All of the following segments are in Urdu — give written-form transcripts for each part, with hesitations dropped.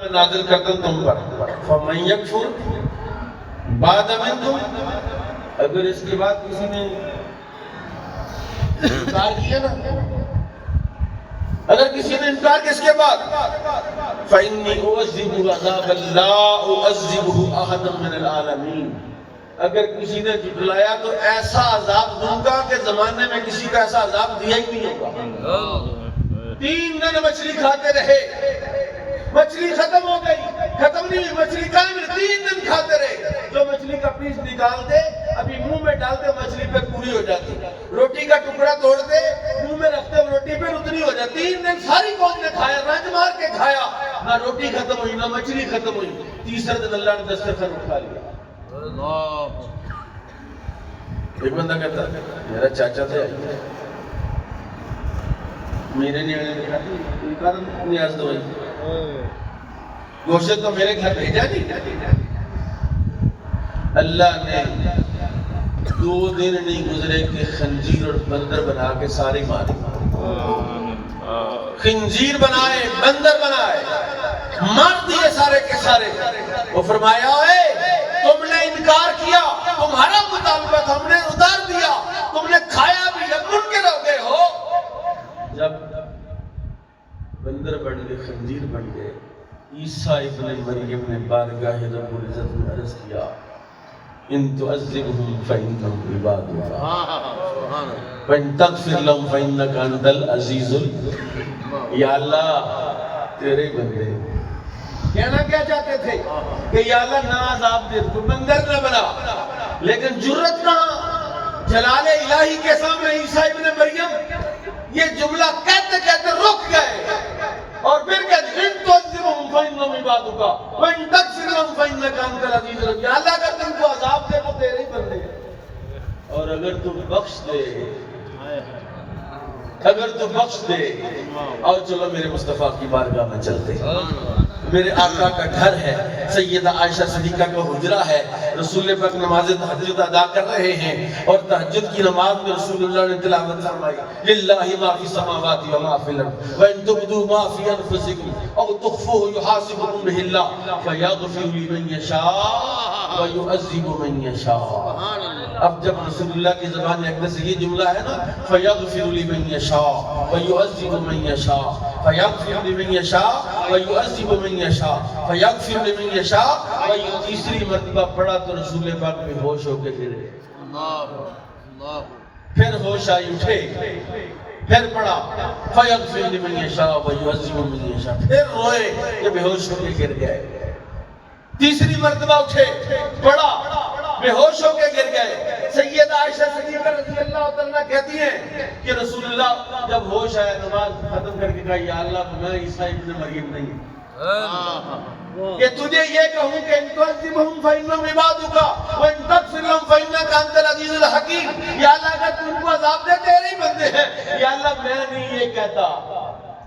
میں نازل کرتا ہوں تم پر فَمَن يَكْفُرْ بَعْدَ مِنْكُمْ، اگر اس کے بعد کسی نے انکار کیا نا، اگر کسی نے انکار کیا اس کے بعد فَإِنِّي أُعَذِّبُهُ عَذَابًا لَا أُعَذِّبُهُ أَحَدًا مِنَ الْعَالَمِينَ، اگر کسی نے جھٹلایا تو ایسا عذاب دوں گا کہ زمانے میں کسی کا ایسا عذاب دیا ہی نہیں ہوگا۔ 3 دن مچھلی کھاتے رہے، مچھلی ختم ہو گئی، ختم نہیں ہوئی مچھلی قائم رہی، 3 دن کھاتے رہے۔ جو مچھلی کا پیس نکال دے ابھی منہ میں ڈالتے مچھلی پہ پوری ہو جاتی، روٹی کا ٹکڑا توڑ دے منہ میں رکھتے روٹی پہ اتنی ہو جاتی۔ 3 دن ساری قوم نے کھایا، رنج مار کے کھایا، نہ روٹی ختم ہوئی نہ مچھلی ختم ہوئی۔ تیسرے دن اللہ نے دسترخوان اٹھا لیا۔ ایک بندہ کہتا میرا چاچا تھا میرے لیے نیاز دوائی گوشت تو میرے گھر بھیجا نہیں۔ اللہ نے 2 دن نہیں گزرے کہ خنزیر اور بندر بنا کے سارے مارے، خنزیر بنائے بندر بنائے مار دیے سارے کے سارے۔ وہ فرمایا اے تم نے انکار کیا، تمہارا مطالبہ ہم نے اتار دیا، تم نے کھایا بھی اب منکر ہو گئے ہو۔ جب بندر بن گئے خنزیر بن گئے، عیسیٰ ابن مریم نے بارگاہ رب العزت میں عرض کیا ان تعذبهم فإنهم عبادك وإن تغفر لهم فإنك أنت العزيز یا اللہ تیرے بندے۔ کہنا کیا چاہتے تھے کہ یا اللہ نہ عذاب دے، تو بندر نہ بنا، لیکن جرت کہاں؟ جلال الہی کے سامنے عیسیٰ ابن مریم یہ جملہ کہتے کہتے رک گئے، اور پھر کہتے ان تعذبهم فإنهم عبادك وإن تغفر لهم فإنك أنت العزيز الحكيم، یا اللہ اگر تم کو عذاب دے تو تیرے ہی بندے ہیں، اور اگر تم بخش دے، اگر تو بخش دے۔ اور چلو میرے مصطفیٰ کی بارگاہ میں چلتے، میرے آقا کا گھر ہے، سیدہ عائشہ صدیقہ کا حجرہ ہے، رسول پاک نماز تہجد ادا کر رہے ہیں، اور تہجد کی نماز میں رسول اللہ نے تلاوت فرمائی للہ ما فی السماوات و ما فی الارض وان تبدوا ما فی انفسکم او تخفوه یحاسبکم به اللہ فیغفر لمن یشاء ویعذب من یشاء۔ اب جب رسول اللہ کی زبان اقدس سے یہ جملہ ہے نا فیغفر لمن یشاء ویعذب من یشاء، فیغفر لمن یشاء ویعذب من یشاء، فیغفر لمن یشاء، تیسری مرتبہ پڑھا تو رسول پاک بے ہوش ہو کے گرے، پھر ہوش آئی اٹھے، پھر پڑھا فیغفر لمن یشاء ویعذب من یشاء، پھر روئے کہ بے ہوش ہو کے گر گئے، تیسری مرتبہ اٹھے پڑھا بے ہوش ہو کے گر گئے۔ سیدہ عائشہ صدیقہ رضی اللہ تعالیٰ کہتی ہیں کہ رسول اللہ جب ہوش آیا نماز ختم کر کے کہا یا اللہ میں عیسیٰ ابن مریم نہیں کہ تجھے یہ کہوں کہ ان تعذبهم فإنهم عبادك وإن تغفر لهم فإنك أنت العزيز الحكيم، یا اللہ اگر تم کو عذاب دے تیرے ہی بندے ہیں، یا اللہ میں نہیں یہ کہتا،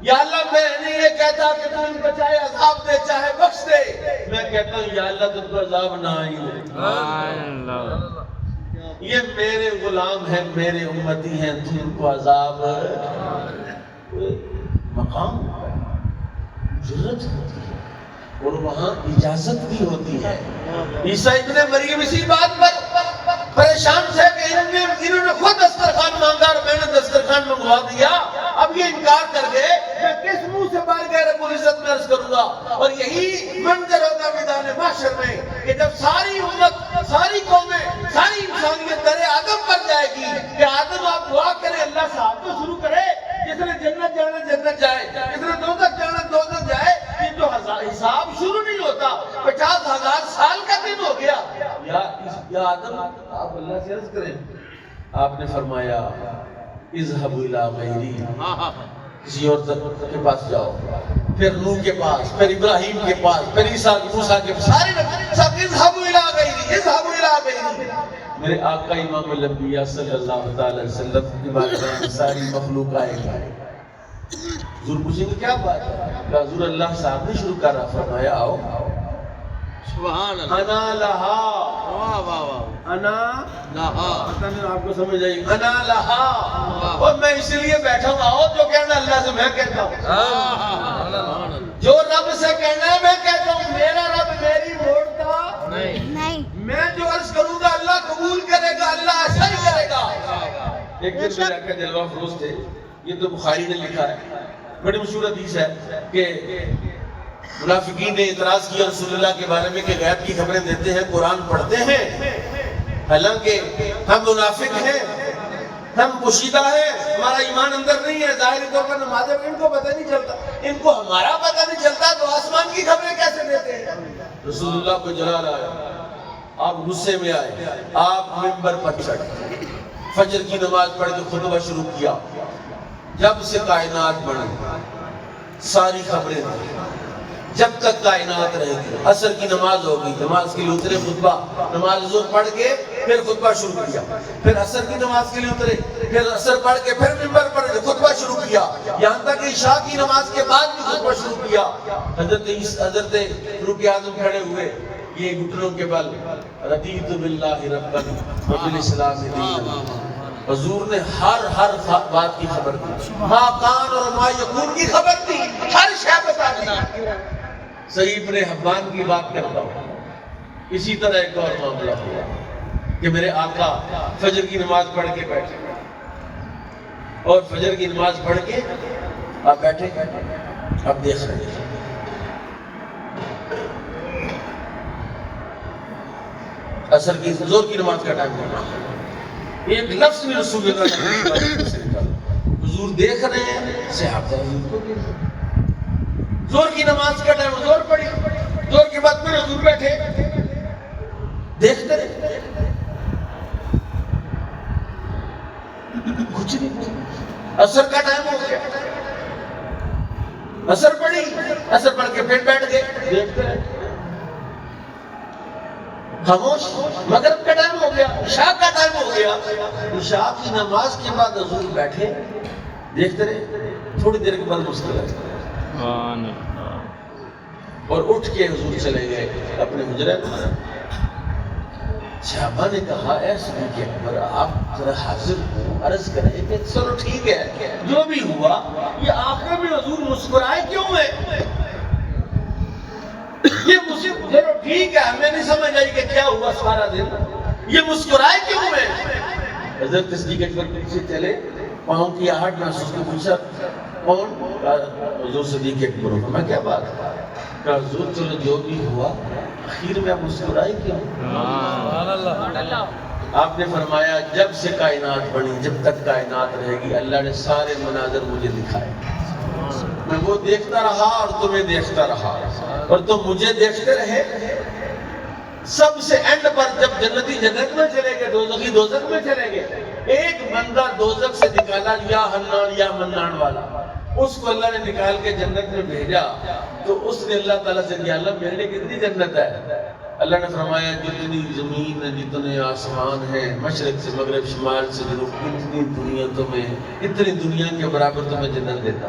یا اللہ میں نہیں یہ کہتا کہ تم ان کو چاہے عذاب دے چاہے بخش دے، میں کہتا ہوں یا اللہ تم کو عذاب نہ ہی دے، یہ میرے غلام ہیں میرے امتی ہیں، تم ان کو عذاب مقام جرت ہوتی ہے اور وہاں اجازت بھی ہوتی ہے۔ عیسیٰ ابن مریم اسی بات پر پریشان تھے کہ انہوں نے خود دسترخوان مانگا اور میں نے دسترخوان منگوا دیا، اب یہ انکار کر گئے، میں کس منہ سے بارگاہ رب العزت میں عرض کروں گا؟ اور یہی منظر ہوگا میدان محشر میں کہ جب ساری امت ساری قومیں ساری انسانیت در آدم پر جائے گی کہ آدم آپ دعا کریں اللہ صاحب تو شروع کرے، جس نے جنت جانا جنت جائے، جس نے دوزخ جانا دوزخ جائے، یہ جو حساب شروع نہیں ہوتا 50,000 سال کا دن ہو گیا۔ یا آدم آپ اللہ سے عرض کریں، آپ نے فرمایا اذهبوا الى غیری، کسی اور کے پاس جاؤ، پھر نوح کے پاس، پھر ابراہیم کے پاس، پھر عیسیٰ موسیٰ کے پاس، سارے نبی سب اذهبوا الى غیری اذهبوا الى غیری۔ میرے آقا امام الانبیاء صلی اللہ تعالی وسلم کی بارگاہ میں ساری مخلوق آئے گا، حضور پوچھیں گے کیا بات ہے؟ کہ حضور اللہ صاحب نے شروع کرا، فرمایا آؤ سبحان اللہ، انا لہا، واہ واہ واہ، انا لہا، پتہ نہیں آپ کو سمجھ آئی، انا لہا، اور میں اس لیے بیٹھا ہوں، آؤ جو کہنا اللہ سے میں کہتا ہوں، جو رب سے کہنا ہے میں کہتا ہوں۔ میرے آقا جلوہ فروز تھے. یہ تو بخاری نے لکھا ہے. بڑی مشہور حدیث ہے کہ منافقین نے اعتراض کیا رسول اللہ کے بارے میں کہ غیب کی خبریں دیتے ہیں, قرآن پڑھتے ہیں, حالانکہ ہم منافق ہیں, ہم پوشیدہ ہیں, ہمارا ایمان اندر نہیں ہے, ظاہری طور پر نماز ہے, ان کو پتہ نہیں چلتا, ان کو ہمارا پتہ نہیں چلتا تو آسمان کی خبریں کیسے دیتے ہیں. رسول اللہ کو جلال آیا, آپ غصے میں آئے, آپ منبر پر چڑھے, فجر کی نماز پڑھ کے خطبہ شروع کیا. جب سے کائنات بنی ساری خبریں دی, جب تک کائنات رہے گی. عصر کی نماز ہوگی, نماز کے لیے اترے, خطبہ, نماز ظہر پڑھ کے پھر خطبہ شروع کیا. پھر عصر کی نماز کے لیے اترے, پھر عصر پڑھ کے پھر منبر پر خطبہ شروع کیا, یہاں تک کہ عشاء کی نماز کے بعد بھی خطبہ شروع کیا. حضرت فاروق اعظم کھڑے ہوئے, یہ گھٹنوں کے بل, رضیت باللہ ربا وبالاسلام دینا. حضور نے ہر بات کی خبر دی, ما کان اور ما یکون کی خبر دی, ہر شے بتا دی. صحیح ابن حبان کی بات کرتا ہوں. اسی طرح ایک اور معاملہ ہوا کہ میرے آقا فجر کی نماز پڑھ کے بیٹھے, اور فجر کی نماز پڑھ کے آپ بیٹھے, اب دیکھ رہے ہیں عصر کی زور کی نماز کا ٹائم ہونا, ایک لفظ بھی رسول اللہ سے نکلا. حضور دیکھ رہے ہیں, صحابہ حضور کو دیکھ رہے ہیں. زور کی نماز کا ٹائم, زور پڑی, زور کے بعد پھر حضور بیٹھے دیکھتے رہے, کچھ نہیں. عصر کا ٹائم ہو گیا, عصر پڑی, عصر پڑھ کے پھر بیٹھ گئے, دیکھتے رہے, خاموش. مغرب کا ٹائم ہو گیا, عشاء کا ٹائم ہو گیا, عشاء کی نماز کے بعد حضور بیٹھے دیکھتے رہے. تھوڑی دیر کے بعد مسکرائے اور اٹھ کے حضور چلے گئے اپنے حجرے میں. صحابہ نے کہا, اے صدیق اکبر, آپ ذرا حاضر ہو, عرض کریں کہ چلو ٹھیک ہے جو بھی ہوا, یہ آخر میں حضور مسکرائے کیوں ہے؟ یہ مصیبت, چلو ٹھیک ہے, ہمیں نہیں سمجھ آئی کہ کیا ہوا سارا دن, یہ مسکرائے کیوں ہے؟ حضرت صدیق اکبر پیچھے چلے, پاؤں کی آہٹ محسوس کی, پوچھا کون؟ حضور صدیق اکبر. میں کیا بات ہے؟ کہا حضور چلو جو بھی ہوا, اخیر میں آپ مسکرائے کیوں؟ آپ نے فرمایا جب سے کائنات بنی, جب تک کائنات رہے گی, اللہ نے سارے مناظر مجھے دکھائے, میں وہ دیکھتا رہا اور تمہیں دیکھتا رہا, اور تم مجھے دیکھتے رہے. سب سے اینڈ پر جب جنتی جنت میں چلے گئے, دوزخی دوزخ میں چلے گئے, ایک بندہ دوزخ سے نکالا, یا حنان یا منان والا, اس کو اللہ نے نکال کے جنت میں بھیجا. تو اس نے اللہ تعالیٰ سے کہا, اللہ میرے لیے کتنی جنت ہے؟ اللہ نے فرمایا جتنی زمین جتنے آسمان ہیں, مشرق سے مغرب شمال سے جنوب, اتنی دنیا تمہیں, اتنی دنیا کے برابر تمہیں جنت دیتا.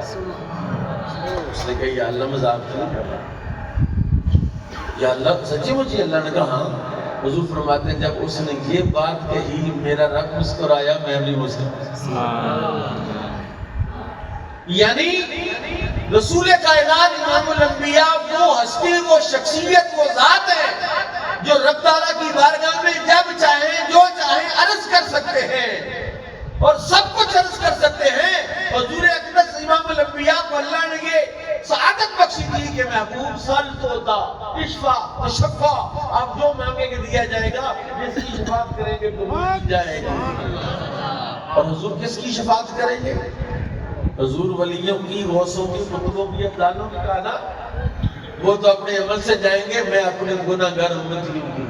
اس نے کہا یا اللہ مذاق تو نہیں کر رہا, یا اللہ سچی مجھے؟ اللہ نے کہا ہاں. حضور فرماتے ہیں جب اس نے یہ بات کہی, میرا رب مسکرایا, میں بھی مسکرایا. یعنی رسول کائنات امام الانبیاء وہ ہستی, وہ شخصیت, وہ ذات ہے جو رب تعالیٰ کی بارگاہ میں جب چاہیں جو چاہیں عرض کر سکتے ہیں اور سب کچھ عرض کر سکتے ہیں. حضور اقدس امام الانبیاء کو اللہ نے یہ سعادت بخشی تھی کہ محبوب سل توتا اشفا تشفا, آپ جو مانگیں گے دیا جائے گا, جس کی شفاعت کریں گے تو دی جائے گا. اور حضور کس کی شفاعت کریں گے؟ حضور ولیوں کی, غوثوں کی, قطبوں کی, افضالوں کی. کہا نا وہ تو اپنے عمل سے جائیں گے, میں اپنے گناہگار امتیوں کی.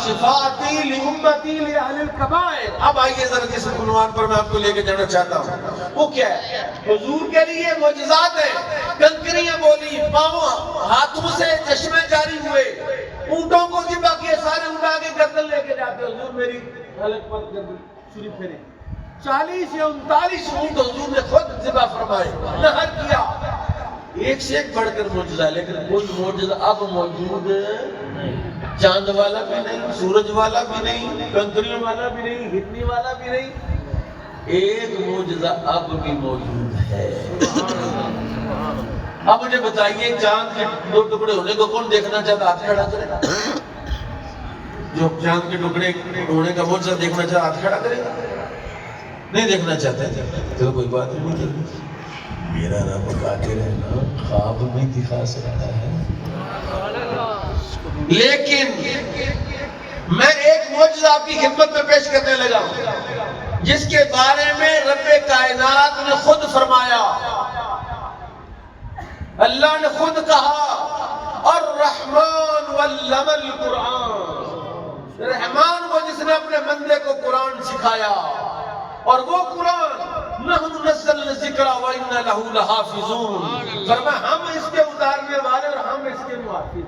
شفاعتی لامتی لاہل الکبائر. اب آئیے ذرا جس عنوان پر میں آپ کو لے کے جانا چاہتا ہوں, وہ کیا ہے؟ حضور کے لیے معجزات ہیں, کنکریاں بولی, پاؤں ہاتھوں سے چشمے جاری ہوئے, اونٹوں کو ذبح کیے, سارے اونٹ آگے گردن لے کے جاتے, حضور میری حلق پر گردن چھری پھیرے. 40 یا 39 اونٹ حضور نے خود ذبح فرمائے, نہر کیا. ایک سے ایک بڑھ کر معجزہ, لیکن کوئی معجزہ اب موجود چاند والا بھی نہیں, سورج والا بھی نہیں, کنکریوں والا بھی نہیں, ہتنی والا بھی نہیں. ایک معجزہ اب بھی موجود ہے. اب مجھے بتائیے, چاند کے 2 ٹکڑے ہونے کو کون دیکھنا چاہتا؟ ہاتھ کھڑا کرے گا. جو چاند کے ٹکڑے ہونے کا معجزہ دیکھنا چاہتا ہاتھ کھڑا کرے گا. نہیں دیکھنا چاہتے تو کوئی بات نہیں، میرا رب قادر ہے نا، خواب میں دکھا سکتا ہے۔ لیکن میں ایک معجزہ آپ کی خدمت میں پیش کرنے لگا ہوں، جس کے بارے میں رب کائنات نے خود فرمایا، اللہ نے خود کہا الرحمن علم القرآن، رحمان وہ جس نے اپنے بندے کو قرآن سکھایا، اور وہ قرآن نحن نزلنا الذکر وإنا لہ لحافظون، فرمایا ہم اس کے اتارنے والے اور ہم اس کے محافظ